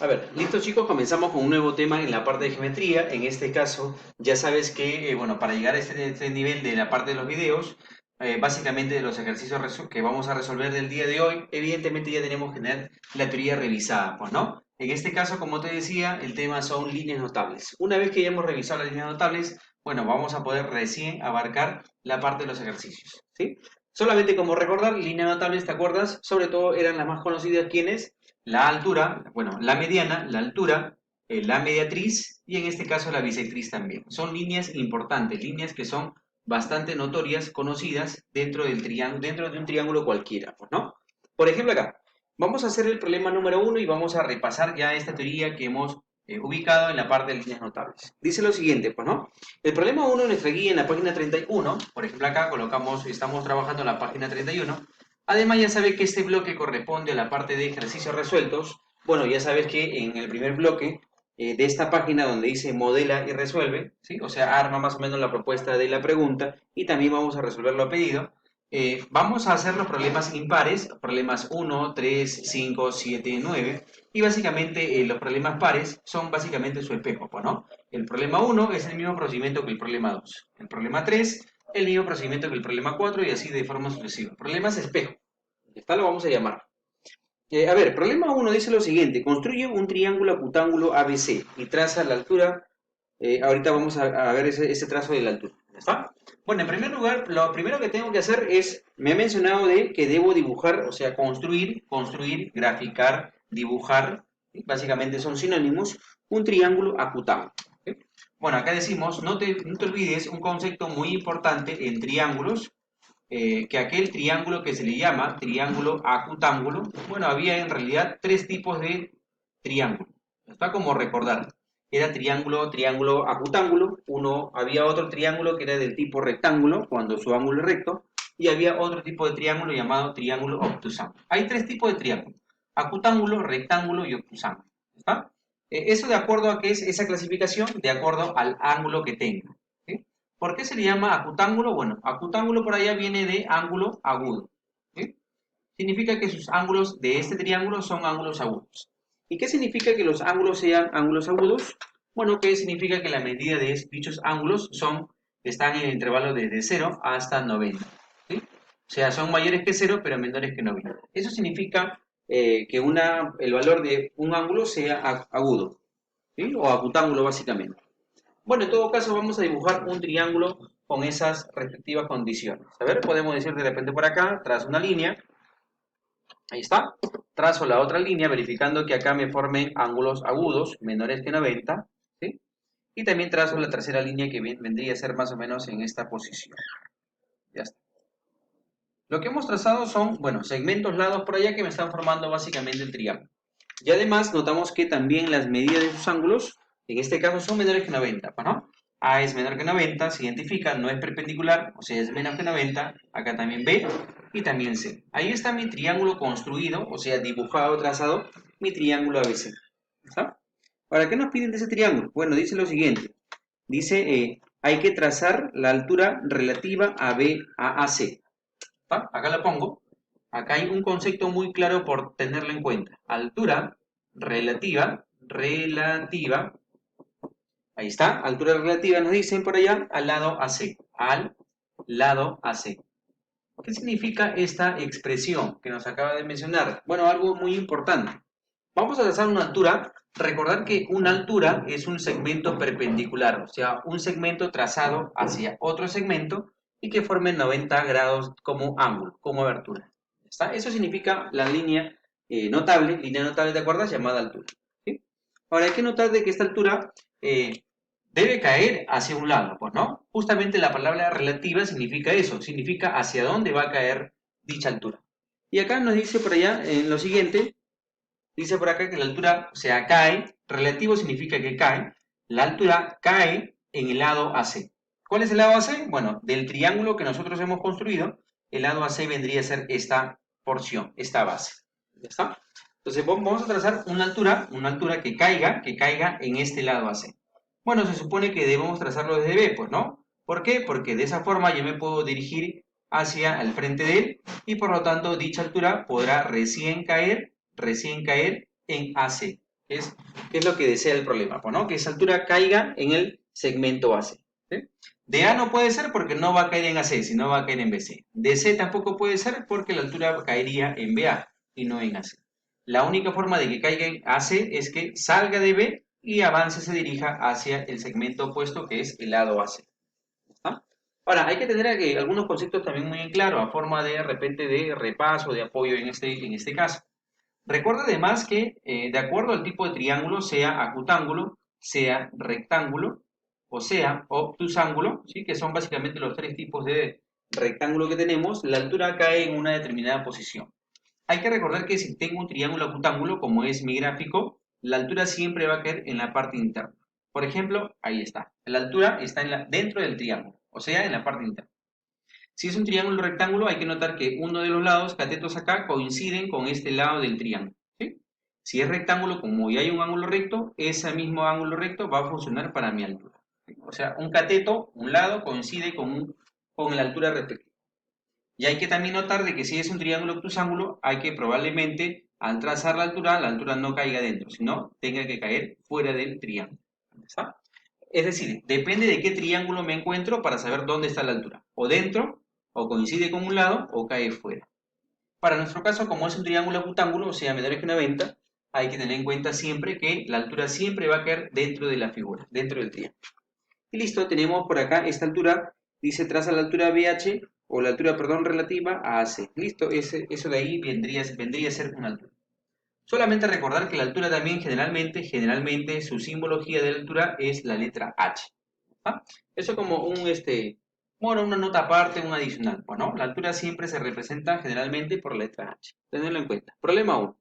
A ver, listo chicos, comenzamos con un nuevo tema en la parte de geometría. En este caso, ya sabes que, bueno, para llegar a este nivel de la parte de los videos, básicamente de los ejercicios que vamos a resolver del día de hoy, evidentemente ya tenemos que tener la teoría revisada, pues, ¿no? En este caso, como te decía, el tema son líneas notables. Una vez que ya hemos revisado las líneas notables, bueno, vamos a poder recién abarcar la parte de los ejercicios, ¿sí? Solamente como recordar, líneas notables, ¿te acuerdas? Sobre todo eran las más conocidas, ¿quiénes? La altura, bueno, la mediana, la altura, la mediatriz y en este caso la bisectriz también. Son líneas importantes, líneas que son bastante notorias, conocidas dentro del triángulo, dentro de un triángulo cualquiera, pues, ¿no? Por ejemplo acá, vamos a hacer el problema número uno y vamos a repasar ya esta teoría que hemos ubicado en la parte de líneas notables. Dice lo siguiente, pues, ¿no? El problema uno en nuestra guía en la página 31, por ejemplo acá colocamos, estamos trabajando en la página 31. Además, ya sabes que este bloque corresponde a la parte de ejercicios resueltos. Bueno, ya sabes que en el primer bloque de esta página donde dice modela y resuelve, ¿sí? O sea, arma más o menos la propuesta de la pregunta y también vamos a resolverlo a pedido. Vamos a hacer los problemas impares, problemas 1, 3, 5, 7, 9. Y básicamente los problemas pares son básicamente su espejo, pues, ¿no? El problema 1 es el mismo procedimiento que el problema 2. El problema 3 el mismo procedimiento que el problema 4 y así de forma sucesiva. Problemas espejo. Esta lo vamos a llamar. A ver, problema uno dice lo siguiente. Construye un triángulo acutángulo ABC y traza la altura. Ahorita vamos a ver ese trazo de la altura. ¿Ya está? Bueno, en primer lugar, lo primero que tengo que hacer es, me ha mencionado de que debo dibujar, o sea, construir, graficar, dibujar, ¿sí? Básicamente son sinónimos, un triángulo acutángulo. ¿Sí? Bueno, acá decimos, no te olvides un concepto muy importante en triángulos, que aquel triángulo que se le llama triángulo acutángulo, bueno, había en realidad tres tipos de triángulo. Está como recordar. Era triángulo acutángulo. Había otro triángulo que era del tipo rectángulo, cuando su ángulo es recto, y había otro tipo de triángulo llamado triángulo obtusángulo. Hay tres tipos de triángulo: acutángulo, rectángulo y obtusángulo. ¿Está? Eso de acuerdo a qué es esa clasificación, de acuerdo al ángulo que tenga. ¿Sí? ¿Por qué se le llama acutángulo? Bueno, acutángulo por allá viene de ángulo agudo. ¿Sí? Significa que sus ángulos de este triángulo son ángulos agudos. ¿Y qué significa que los ángulos sean ángulos agudos? Bueno, que significa que la medida de dichos ángulos están en el intervalo desde 0 hasta 90. ¿Sí? O sea, son mayores que 0, pero menores que 90. Eso significa que el valor de un ángulo sea agudo, ¿sí? O acutángulo básicamente. Bueno, en todo caso vamos a dibujar un triángulo con esas respectivas condiciones. A ver, podemos decir de repente por acá, trazo una línea, ahí está, trazo la otra línea verificando que acá me formen ángulos agudos menores que 90, ¿sí? Y también trazo la tercera línea que vendría a ser más o menos en esta posición. Ya está. Lo que hemos trazado son, bueno, segmentos lados por allá que me están formando básicamente el triángulo. Y además notamos que también las medidas de sus ángulos, en este caso son menores que 90, ¿no? A es menor que 90, se identifica, no es perpendicular, o sea, es menor que 90, acá también B y también C. Ahí está mi triángulo construido, o sea, dibujado, trazado, mi triángulo ABC. ¿Está? Ahora, ¿qué nos piden de ese triángulo? Bueno, dice lo siguiente, dice, hay que trazar la altura relativa a B a AC. ¿Está? Acá la pongo. Acá hay un concepto muy claro por tenerlo en cuenta. Altura relativa, ahí está, altura relativa nos dicen por allá, al lado AC, al lado AC. ¿Qué significa esta expresión que nos acaba de mencionar? Bueno, algo muy importante. Vamos a trazar una altura. Recordar que una altura es un segmento perpendicular, o sea, un segmento trazado hacia otro segmento y que forme 90 grados como ángulo, como abertura. ¿Está? Eso significa la línea notable, ¿de acuerdo? Llamada altura. ¿Sí? Ahora hay que notar de que esta altura debe caer hacia un lado, pues, ¿no? Justamente la palabra relativa significa eso, significa hacia dónde va a caer dicha altura. Y acá nos dice por allá, en lo siguiente, dice por acá que la altura, o sea, cae, relativo significa que cae, la altura cae en el lado AC. ¿Cuál es el lado AC? Bueno, del triángulo que nosotros hemos construido, el lado AC vendría a ser esta porción, esta base. ¿Ya está? Entonces vamos a trazar una altura que caiga en este lado AC. Bueno, se supone que debemos trazarlo desde B, pues, ¿no? ¿Por qué? Porque de esa forma yo me puedo dirigir hacia el frente de él y por lo tanto dicha altura podrá recién caer en AC. ¿Qué es lo que desea el problema? Pues, ¿no? Que esa altura caiga en el segmento AC. ¿Sí? De A no puede ser porque no va a caer en AC, sino va a caer en BC. De C tampoco puede ser porque la altura caería en BA y no en AC. La única forma de que caiga en AC es que salga de B y avance, se dirija hacia el segmento opuesto que es el lado AC. ¿Ah? Ahora, hay que tener algunos conceptos también muy en claro, a forma de repente de repaso, de apoyo en este caso. Recuerda además que, de acuerdo al tipo de triángulo, sea acutángulo, sea rectángulo, o sea obtusángulo, ¿sí? Que son básicamente los tres tipos de rectángulo que tenemos, la altura cae en una determinada posición. Hay que recordar que si tengo un triángulo acutángulo, como es mi gráfico, la altura siempre va a caer en la parte interna. Por ejemplo, ahí está. La altura está dentro del triángulo, o sea, en la parte interna. Si es un triángulo rectángulo, hay que notar que uno de los lados, catetos acá, coinciden con este lado del triángulo. ¿Sí? Si es rectángulo, como ya hay un ángulo recto, ese mismo ángulo recto va a funcionar para mi altura. ¿Sí? O sea, un cateto, un lado, coincide con la altura respectiva. Y hay que también notar de que si es un triángulo obtusángulo, hay que probablemente, al trazar la altura no caiga dentro, sino tenga que caer fuera del triángulo. ¿Está? Es decir, depende de qué triángulo me encuentro para saber dónde está la altura. O dentro, o coincide con un lado, o cae fuera. Para nuestro caso, como es un triángulo acutángulo, o sea, menor que 90, hay que tener en cuenta siempre que la altura siempre va a caer dentro de la figura, dentro del triángulo. Y listo, tenemos por acá esta altura, dice traza la altura BH, o la altura, perdón, relativa a AC. Listo, eso de ahí vendría a ser una altura. Solamente recordar que la altura también generalmente su simbología de la altura es la letra H. ¿Ah? Eso como bueno, una nota aparte, un adicional. Bueno, la altura siempre se representa generalmente por la letra H. Tenedlo en cuenta. Problema 1.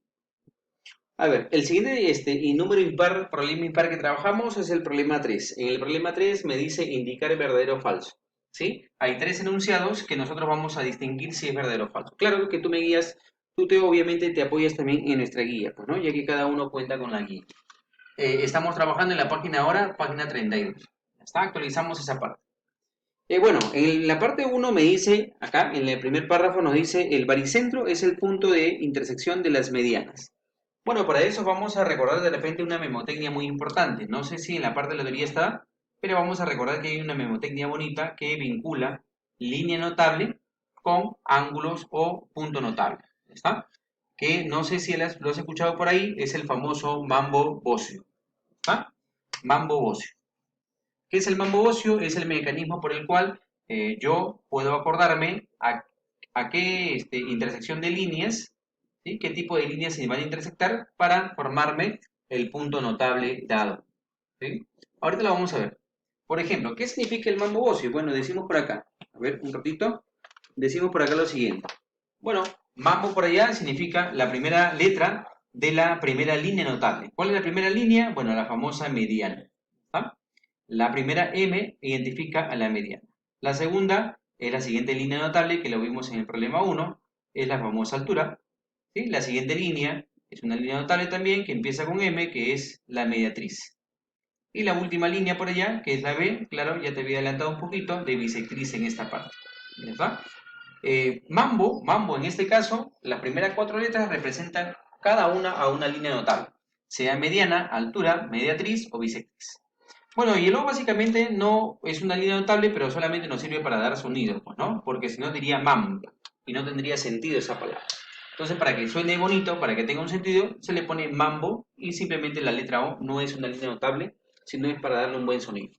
A ver, el siguiente y número impar, problema impar que trabajamos es el problema 3. En el problema 3 me dice indicar verdadero o falso. ¿Sí? Hay tres enunciados que nosotros vamos a distinguir si es verdadero o falso. Claro que tú me guías, obviamente te apoyas también en nuestra guía, pues, ¿no? Ya que cada uno cuenta con la guía. Estamos trabajando en la página ahora, página 32. Ya está, actualizamos esa parte. Bueno, en la parte 1 me dice, acá en el primer párrafo nos dice, el baricentro es el punto de intersección de las medianas. Bueno, para eso vamos a recordar de repente una memotecnia muy importante. No sé si en la parte de la teoría está, pero vamos a recordar que hay una memotecnia bonita que vincula línea notable con ángulos o punto notable. ¿Está? Que no sé si lo has escuchado por ahí, es el famoso mambo bocio. ¿Está? Mambo bocio. ¿Qué es el mambo bocio? Es el mecanismo por el cual yo puedo acordarme a qué intersección de líneas, ¿sí? Qué tipo de líneas se van a intersectar para formarme el punto notable dado. ¿Sí? Ahorita lo vamos a ver. Por ejemplo, ¿qué significa el mambo bocio? Bueno, decimos por acá. A ver, un ratito. Decimos por acá lo siguiente. Bueno, mambo por allá significa la primera letra de la primera línea notable. ¿Cuál es la primera línea? Bueno, la famosa mediana. ¿Ah? La primera M identifica a la mediana. La segunda es la siguiente línea notable que lo vimos en el problema 1, es la famosa altura. ¿Sí? La siguiente línea es una línea notable también que empieza con M, que es la mediatriz. Y la última línea por allá, que es la B, claro, ya te había adelantado un poquito, de bisectriz en esta parte. ¿Verdad? Mambo en este caso, las primeras 4 letras representan cada una a una línea notable, sea mediana, altura, mediatriz o bisectriz. Bueno, y el O básicamente no es una línea notable, pero solamente nos sirve para dar sonidos, pues, ¿no? Porque si no diría mambo y no tendría sentido esa palabra. Entonces, para que suene bonito, para que tenga un sentido, se le pone mambo y simplemente la letra O no es una línea notable, sino es para darle un buen sonido.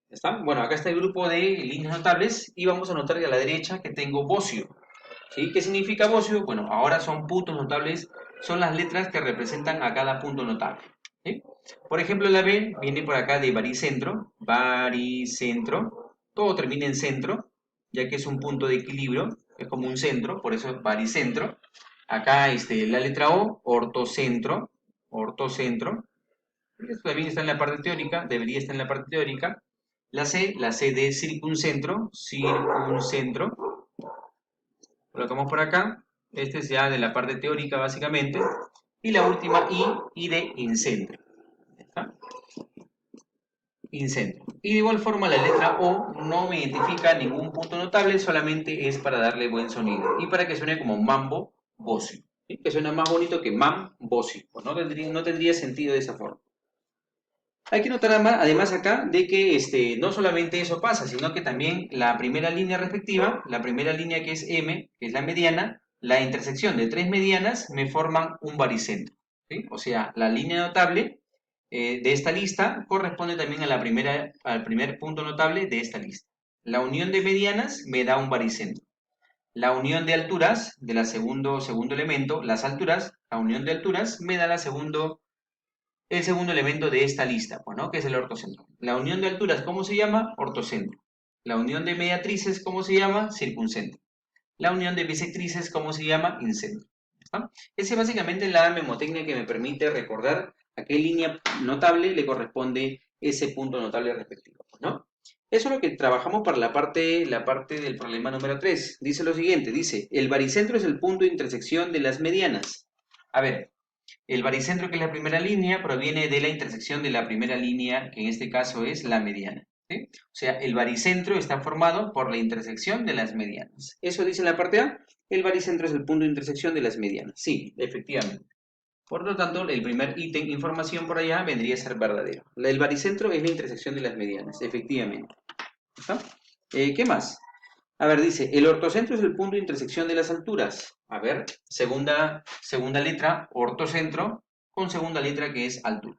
¿Está? Bueno, acá está el grupo de líneas notables y vamos a notar a la derecha que tengo bocio. ¿Sí? ¿Qué significa bocio? Bueno, ahora son puntos notables, son las letras que representan a cada punto notable. ¿Sí? Por ejemplo, la B viene por acá de baricentro, todo termina en centro, ya que es un punto de equilibrio, es como un centro, por eso es baricentro. Acá la letra O, ortocentro, esto también está en la parte teórica, debería estar en la parte teórica. La C de circuncentro, colocamos por acá. Este es ya de la parte teórica básicamente. Y la última I de incentro. ¿Está? Incentro. Y de igual forma la letra O no me identifica ningún punto notable, solamente es para darle buen sonido. Y para que suene como mambo bocio. ¿sí? Que suena más bonito que mam-bosi. Pues no tendría sentido de esa forma. Hay que notar además acá de que no solamente eso pasa, sino que también la primera línea respectiva, la primera línea que es M, que es la mediana, la intersección de tres medianas me forman un baricentro. ¿Sí? O sea, la línea notable de esta lista corresponde también a al primer punto notable de esta lista. La unión de medianas me da un baricentro. La unión de alturas, de la segundo elemento, las alturas, la unión de alturas me da el segundo elemento de esta lista, pues, ¿no? Que es el ortocentro. La unión de alturas, ¿cómo se llama? Ortocentro. La unión de mediatrices, ¿cómo se llama? Circuncentro. La unión de bisectrices, ¿cómo se llama? Incentro. ¿Está? Esa es básicamente la memotecnia que me permite recordar a qué línea notable le corresponde ese punto notable respectivo, ¿no? Eso es lo que trabajamos para la parte del problema número 3. Dice lo siguiente, dice, el baricentro es el punto de intersección de las medianas. A ver, el baricentro, que es la primera línea, proviene de la intersección de la primera línea, que en este caso es la mediana. ¿Sí? O sea, el baricentro está formado por la intersección de las medianas. Eso dice en la parte A, el baricentro es el punto de intersección de las medianas. Sí, efectivamente. Por lo tanto, el primer ítem, información por allá, vendría a ser verdadero. El baricentro es la intersección de las medianas, efectivamente. ¿Está? ¿Qué más? A ver, dice, el ortocentro es el punto de intersección de las alturas. A ver, segunda letra, ortocentro, con segunda letra que es altura.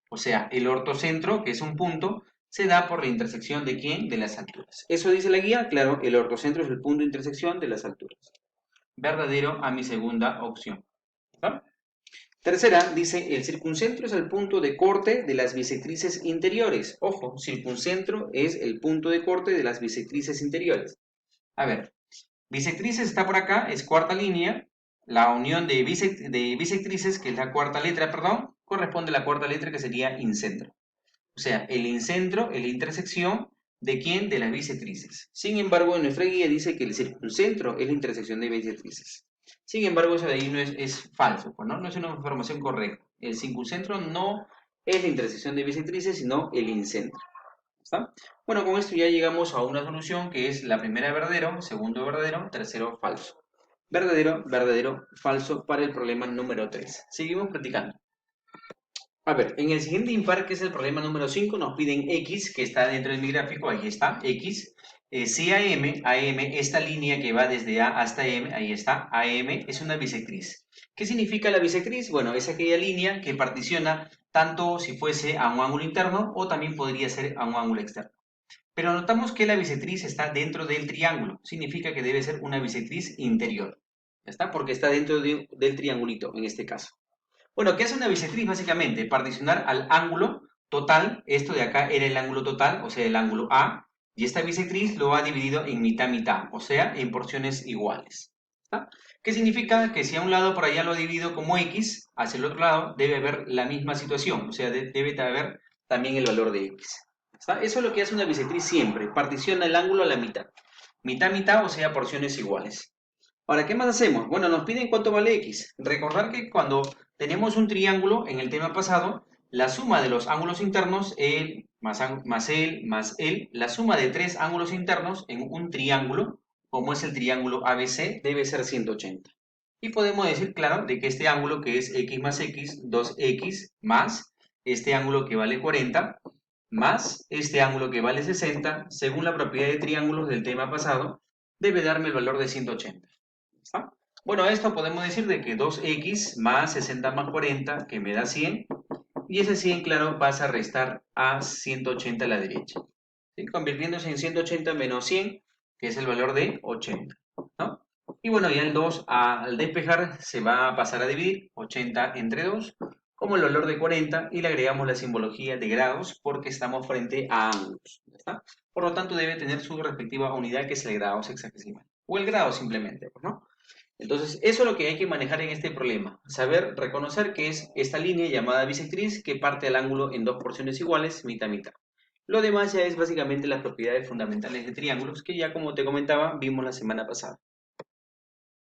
O sea, el ortocentro, que es un punto, se da por la intersección de ¿quién? De las alturas. ¿Eso dice la guía? Claro, el ortocentro es el punto de intersección de las alturas. Verdadero a mi segunda opción. ¿Está? Tercera, dice, el circuncentro es el punto de corte de las bisectrices interiores. Ojo, circuncentro es el punto de corte de las bisectrices interiores. A ver, bisectrices está por acá, es cuarta línea. La unión de bisectrices, que es la cuarta letra, perdón, corresponde a la cuarta letra que sería incentro. O sea, el incentro es la intersección de quién? De las bisectrices. Sin embargo, en nuestra guía dice que el circuncentro es la intersección de bisectrices. Sin embargo, eso de ahí no es falso, pues, ¿no? No es una información correcta. El circuncentro no es la intersección de bisectrices, sino el incentro. ¿Está? Bueno, con esto ya llegamos a una solución que es la primera verdadero, segundo verdadero, tercero falso. Verdadero, verdadero, falso para el problema número 3. Seguimos practicando. A ver, en el siguiente impar, que es el problema número 5, nos piden X, que está dentro de mi gráfico, ahí está, X. AM, esta línea que va desde A hasta M, ahí está, AM, es una bisectriz. ¿Qué significa la bisectriz? Bueno, es aquella línea que particiona tanto si fuese a un ángulo interno o también podría ser a un ángulo externo. Pero notamos que la bisectriz está dentro del triángulo, significa que debe ser una bisectriz interior. ¿Ya está? Porque está dentro del triangulito, en este caso. Bueno, ¿qué hace una bisectriz? Básicamente, particionar al ángulo total. Esto de acá era el ángulo total, o sea, el ángulo A. Y esta bisectriz lo ha dividido en mitad, o sea, en porciones iguales. ¿Está? ¿Qué significa? Que si a un lado por allá lo divido como X, hacia el otro lado debe haber la misma situación, o sea, debe haber también el valor de X. ¿Está? Eso es lo que hace una bisectriz siempre, particiona el ángulo a la mitad. Mitad, o sea, porciones iguales. Ahora, ¿qué más hacemos? Bueno, nos piden cuánto vale X. Recordar que cuando tenemos un triángulo en el tema pasado, la suma de los ángulos internos, el más el, la suma de tres ángulos internos en un triángulo, como es el triángulo ABC, debe ser 180. Y podemos decir, claro, de que este ángulo que es X más X, 2X más este ángulo que vale 40, más este ángulo que vale 60, según la propiedad de triángulos del tema pasado, debe darme el valor de 180. ¿Está? Bueno, a esto podemos decir de que 2x más 60 más 40, que me da 100, y ese 100, claro, vas a restar a 180 a la derecha, ¿sí? Convirtiéndose en 180 menos 100, que es el valor de 80, ¿no? Y bueno, ya el 2 al despejar se va a pasar a dividir 80 entre 2, como el valor de 40, y le agregamos la simbología de grados porque estamos frente a ángulos, ¿está? Por lo tanto, debe tener su respectiva unidad, que es el grado sexagesimal, o el grado simplemente, ¿no? Entonces, eso es lo que hay que manejar en este problema. Saber reconocer que es esta línea llamada bisectriz que parte el ángulo en dos porciones iguales, mitad. Lo demás ya es básicamente las propiedades fundamentales de triángulos que ya, como te comentaba, vimos la semana pasada.